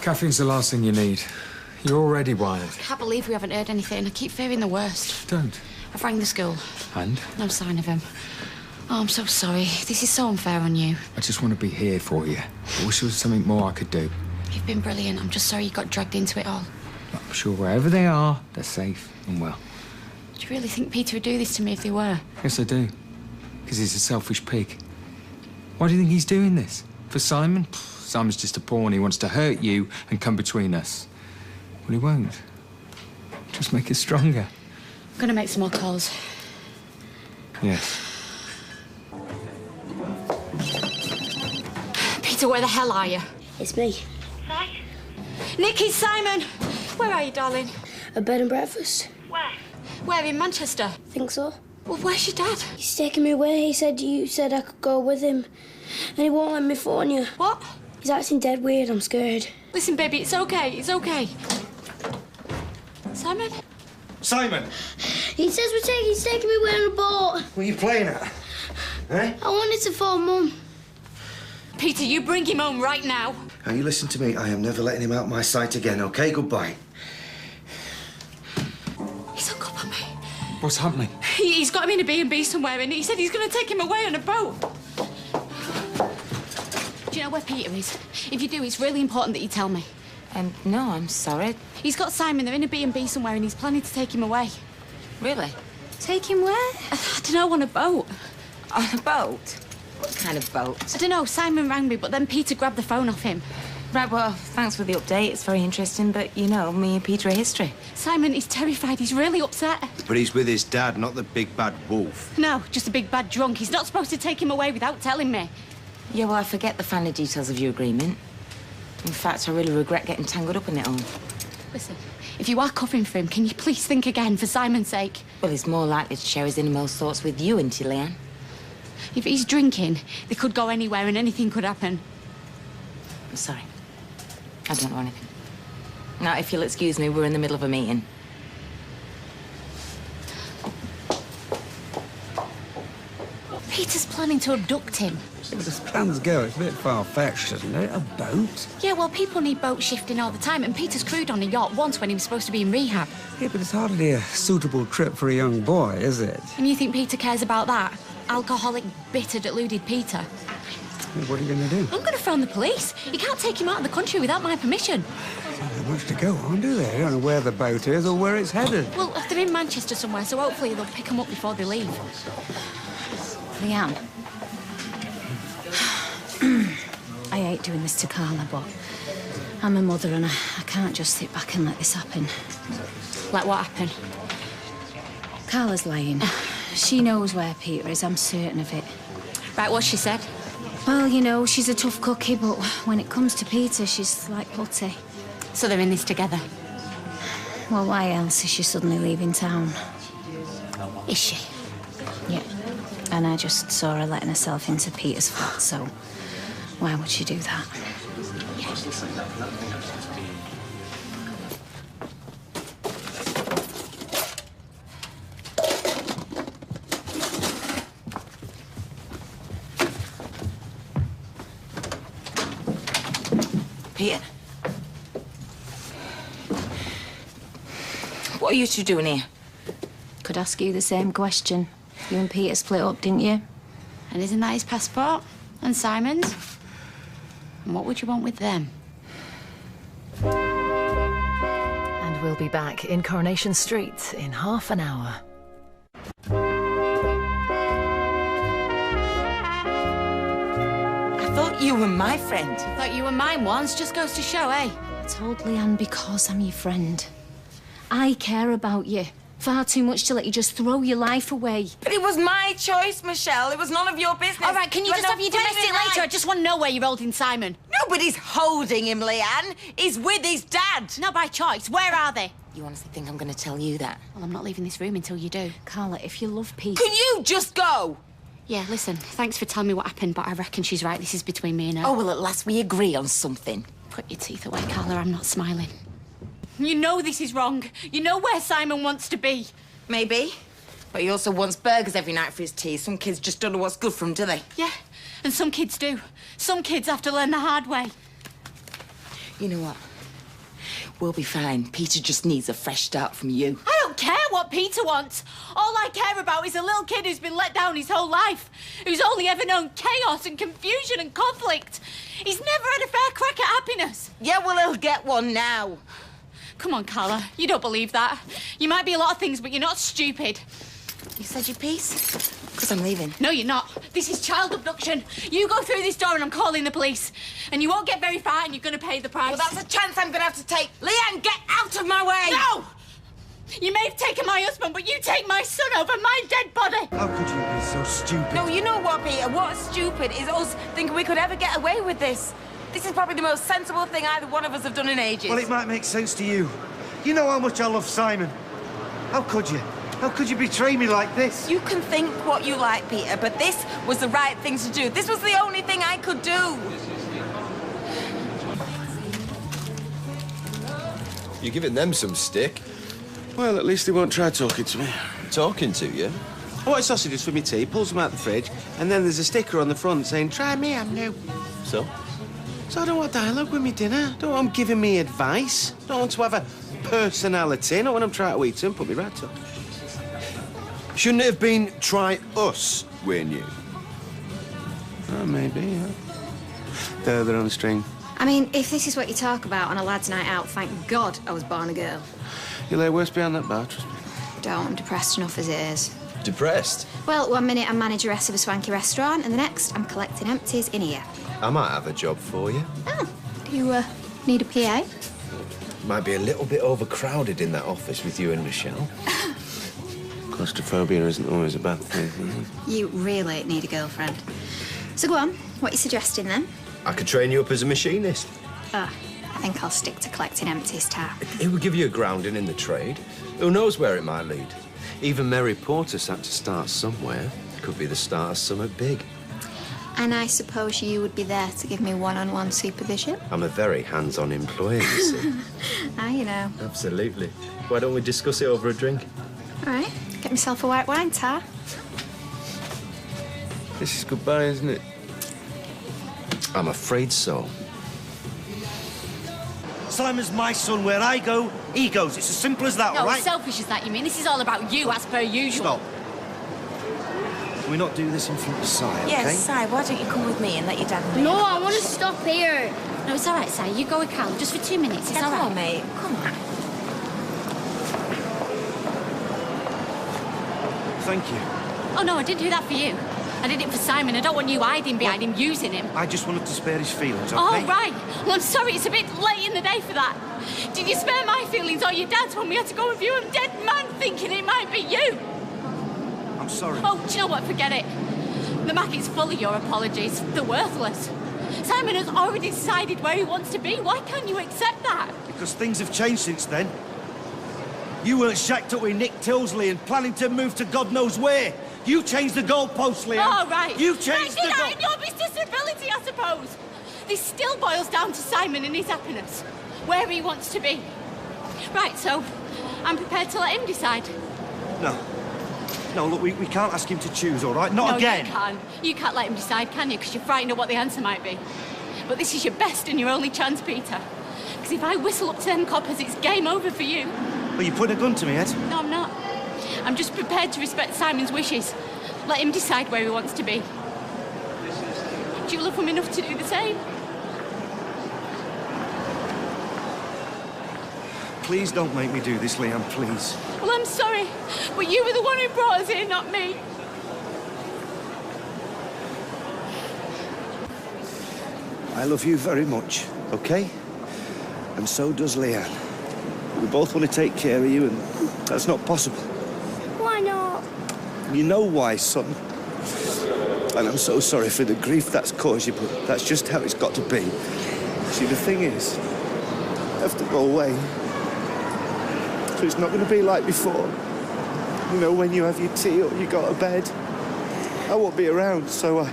Caffeine's the last thing you need. You're already wired. I can't believe we haven't heard anything. I keep fearing the worst. Don't. I've rang the school. And? No sign of him. Oh, I'm so sorry. This is so unfair on you. I just want to be here for you. I wish there was something more I could do. You've been brilliant. I'm just sorry you got dragged into it all. I'm sure wherever they are, they're safe and well. Do you really think Peter would do this to me if they were? Yes, I do. Because he's a selfish pig. Why do you think he's doing this? For Simon? Simon's just a pawn. He wants to hurt you and come between us. Well, he won't. Just make us stronger. I'm going to make some more calls. Yes. Peter, where the hell are you? It's me. Hi. Nicky, Simon! Where are you, darling? A bed and breakfast. Where, in Manchester? Think so. Well, where's your dad? He's taking me away. He said you said I could go with him. And he won't let me phone you. What? He's acting dead weird. I'm scared. Listen, baby, it's okay. It's okay. Simon? Simon! He says he's taking me away on a boat. What are you playing at? Eh? I wanted to phone Mum. Peter, you bring him home right now. Now, you listen to me. I am never letting him out my sight again, OK? Goodbye. He's hung up on me. What's happening? He's got him in a B&B somewhere, and he said he's going to take him away on a boat. Do you know where Peter is? If you do, it's really important that you tell me. No, I'm sorry. He's got Simon. They're in a B&B somewhere, and he's planning to take him away. Really? Take him where? I don't know, on a boat. On a boat? What kind of boat? I don't know. Simon rang me, but then Peter grabbed the phone off him. Right, well, thanks for the update. It's very interesting, but, you know, me and Peter are history. Simon is terrified. He's really upset. But he's with his dad, not the big bad wolf. No, just a big bad drunk. He's not supposed to take him away without telling me. Yeah, well, I forget the finer details of your agreement. In fact, I really regret getting tangled up in it all. Listen, if you are covering for him, can you please think again, for Simon's sake? Well, he's more likely to share his innermost thoughts with you, isn't he, Leanne? If he's drinking, they could go anywhere and anything could happen. I'm sorry. I don't know anything. Now, if you'll excuse me, we're in the middle of a meeting. Peter's planning to abduct him. Yeah, but as plans go, it's a bit far-fetched, isn't it? A boat? Yeah, well, people need boat shifting all the time, and Peter's crewed on a yacht once when he was supposed to be in rehab. Yeah, but it's hardly a suitable trip for a young boy, is it? And you think Peter cares about that? Alcoholic, bitter, deluded Peter. Yeah, what are you going to do? I'm going to phone the police. You can't take him out of the country without my permission. There's not much to go on, do they? You don't know where the boat is or where it's headed. Well, they're in Manchester somewhere, so hopefully they'll pick him up before they leave. Leanne. I hate doing this to Carla, but I'm a mother and I can't just sit back and let this happen. Like what happened? Carla's lying. She knows where Peter is, I'm certain of it. Right, what she said? Well, you know, she's a tough cookie, but when it comes to Peter, she's like putty. So they're in this together? Well, why else is she suddenly leaving town? Is she? Yeah. And I just saw her letting herself into Peter's flat, so why would she do that? Peter? What are you two doing here? Could ask you the same question. You and Peter split up, didn't you? And isn't that his passport? And Simon's? And what would you want with them? And we'll be back in Coronation Street in half an hour. I thought you were my friend. Thought you were mine once, just goes to show, eh? I told Leanne because I'm your friend. I care about you. Far too much to let you just throw your life away. But it was my choice, Michelle. It was none of your business. All right, can you just have your domestic later? I just want to know where you're holding Simon. Nobody's holding him, Leanne. He's with his dad. Not by choice. Where are they? You honestly think I'm going to tell you that? Well, I'm not leaving this room until you do. Carla, if you love Pete... Can you just go? Yeah, listen, thanks for telling me what happened, but I reckon she's right. This is between me and her. Oh, well, at last we agree on something. Put your teeth away, Carla. I'm not smiling. You know this is wrong. You know where Simon wants to be. Maybe. But he also wants burgers every night for his tea. Some kids just don't know what's good for them, do they? Yeah, and some kids do. Some kids have to learn the hard way. You know what? we'll be fine. Peter just needs a fresh start from you. I don't care what Peter wants. All I care about is a little kid who's been let down his whole life, who's only ever known chaos and confusion and conflict. He's never had a fair crack at happiness. Yeah, well, he'll get one now. Come on, Carla. You don't believe that. You might be a lot of things, but you're not stupid. You said your piece? Because I'm leaving. No, you're not. This is child abduction. You go through this door and I'm calling the police. And you won't get very far and you're going to pay the price. Well, that's a chance I'm going to have to take. Leanne, get out of my way! No! You may have taken my husband, but you take my son over my dead body. How could you be so stupid? No, you know what, Peter? What's stupid is us thinking we could ever get away with this. This is probably the most sensible thing either one of us have done in ages. Well, it might make sense to you. You know how much I love Simon. How could you? How could you betray me like this? You can think what you like, Peter, but this was the right thing to do. This was the only thing I could do. You're giving them some stick. Well, at least they won't try talking to me. Talking to you? I wanted sausages for me tea, pulls them out the fridge, and then there's a sticker on the front saying, try me, I'm new. So? So I don't want dialogue with me dinner. Don't want them giving me advice. Don't want to have a personality. Not when I'm trying to eat them, put me right up. Shouldn't it have been try us, we're new? Oh, maybe, yeah. They're on the string. I mean, if this is what you talk about on a lad's night out, thank God I was born a girl. You lay worse behind that bar, trust me. Don't, I'm depressed enough as it is. Depressed? Well, 1 minute I'm manageress of a swanky restaurant, and the next I'm collecting empties in here. I might have a job for you. Oh, do you need a PA? Might be a little bit overcrowded in that office with you and Michelle. Claustrophobia isn't always a bad thing, is it? You really need a girlfriend. So go on, what are you suggesting then? I could train you up as a machinist. I think I'll stick to collecting empties, Tar. It would give you a grounding in the trade. Who knows where it might lead? Even Mary Portis had to start somewhere. Could be the start of something big. And I suppose you would be there to give me one-on-one supervision? I'm a very hands-on employer, you see. You know. Absolutely. Why don't we discuss it over a drink? All right, get myself a white wine, Tar. This is goodbye, isn't it? I'm afraid so. Simon's my son. Where I go, he goes. It's as simple as that, No, all right? selfish as that, you mean? This is all about you, as per usual. Stop. Can we not do this in front of Si, okay? Yes, Si, why don't you come with me and let your dad know? No, I want to stop here. No, it's all right, Si. You go with Carl, just for 2 minutes. It's Yeah, all come right. on, mate. Come on. Thank you. Oh, no, I didn't do that for you. I did it for Simon. I don't want you hiding behind him, using him. I just wanted to spare his feelings, okay? Oh, right. Well, I'm sorry, it's a bit late in the day for that. Did you spare my feelings or your dad's when we had to go and view a dead man thinking it might be you? I'm sorry. Oh, do you know what? Forget it. The market's full of your apologies. They're worthless. Simon has already decided where he wants to be. Why can't you accept that? Because things have changed since then. You weren't shacked up with Nick Tilsley and planning to move to God knows where. You changed the goalposts, Liam. Oh, right. You changed Did the I? Your disability, I suppose. This still boils down to Simon and his happiness. Where he wants to be. Right, so I'm prepared to let him decide. No. No, look, we can't ask him to choose, all right? Not No, again. you can't. You can't let him decide, can you? Because you're frightened of what the answer might be. But this is your best and your only chance, Peter. Because if I whistle up to them coppers, it's game over for you. Well, you putting a gun to me, Ed? No, I'm not. I'm just prepared to respect Simon's wishes. Let him decide where he wants to be. Do you love him enough to do the same? Please don't make me do this, Liam, please. Well, I'm sorry, but you were the one who brought us here, not me. I love you very much, okay? And so does Leanne. We both want to take care of you, and that's not possible. Why not? You know why, son. And I'm so sorry for the grief that's caused you, but that's just how it's got to be. See, the thing is, I have to go away. So it's not going to be like before. You know, when you have your tea or you go to bed. I won't be around, so I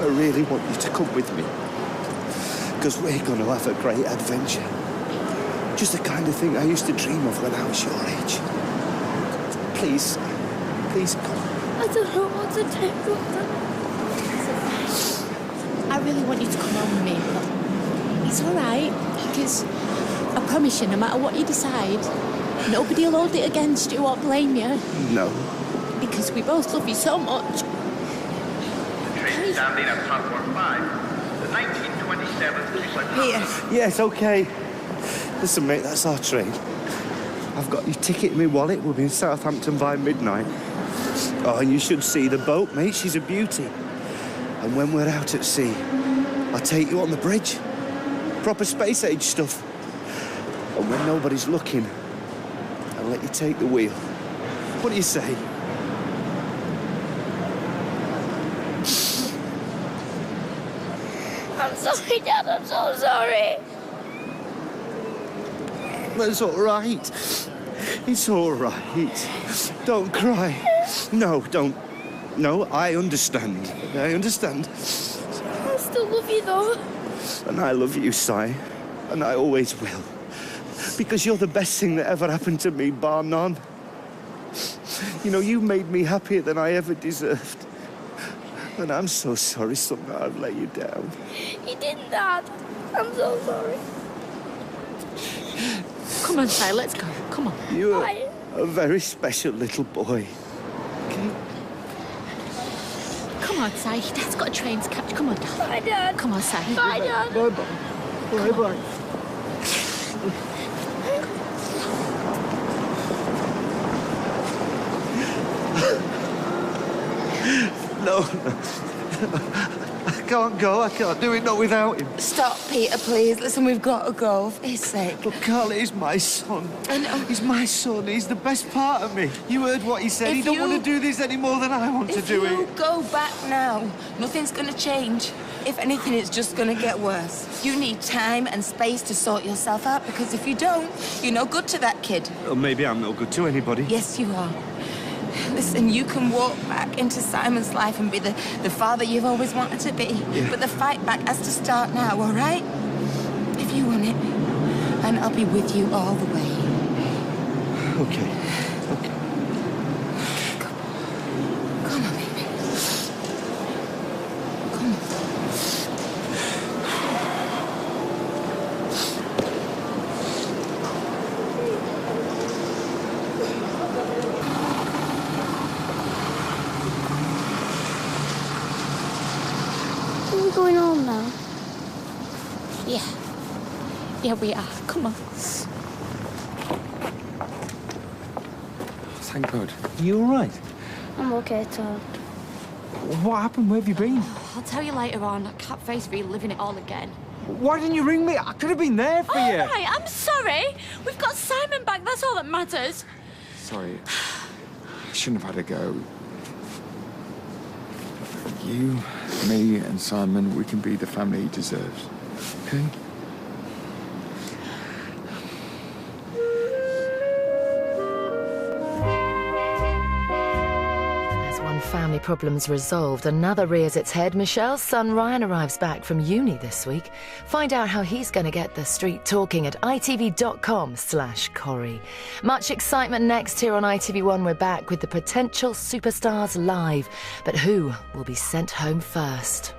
really want you to come with me. Because we're going to have a great adventure. Just the kind of thing I used to dream of when I was your age. Please, please come. I don't know what to do. I really want you to come home with me, but It's all right, because I promise you, no matter what you decide, nobody will hold it against you or blame you. No. Because we both love you so much. Train standing at platform 5. The 1927 Peter. Yes, OK. Listen, mate, that's our train. I've got your ticket in my wallet. We'll be in Southampton by midnight. Oh, and you should see the boat, mate. She's a beauty. And when we're out at sea, I'll take you on the bridge. Proper space-age stuff. And when nobody's looking, I'll let you take the wheel. What do you say? I'm sorry, Dad. I'm so sorry. That's all right. It's all right. Don't cry. No, don't. No, I understand. I understand. I still love you, though. And I love you, Si. And I always will. Because you're the best thing that ever happened to me, bar none. You know, you made me happier than I ever deserved. And I'm so sorry, son, that I've let you down. You didn't, Dad. I'm so sorry. Come on, Si, let's go. Come on. You're a very special little boy. Okay? Come on, Si. Dad's got a train to catch. Come on, Dad. Bye, Dad. Come on, Si. Bye, Dad. Bye-bye. Bye-bye. No. I can't go. I can't do it, not without him. Stop, Peter, please. Listen, we've got to go, for his sake. But Carl is my son. I know. He's my son. He's the best part of me. You heard what he said. He don't want to do this any more than I want to do If you it. go back now, nothing's going to change. If anything, it's just going to get worse. You need time and space to sort yourself out, because if you don't, you're no good to that kid. Well, maybe I'm no good to anybody. Yes, you are. Listen, you can walk back into Simon's life and be the father you've always wanted to be. Yeah. But the fight back has to start now, all right? If you want it. And I'll be with you all the way. Okay. Okay. Come on, baby. Come on. Are we going home now? Yeah. Yeah, we are. Come on. Thank God. You all right? I'm okay, Todd. What happened? Where have you been? I'll tell you later on. I can't face reliving it all again. Why didn't you ring me? I could have been there for you. All right, I'm sorry. We've got Simon back. That's all that matters. Sorry. I shouldn't have had to go. You, me, and Simon, we can be the family he deserves. Okay? As one family problem's resolved, another rears its head. Michelle's son Ryan arrives back from uni this week. Find out how he's going to get the street talking at itv.com/Corrie. Much excitement next here on ITV1. We're back with the potential superstars live. But who will be sent home first?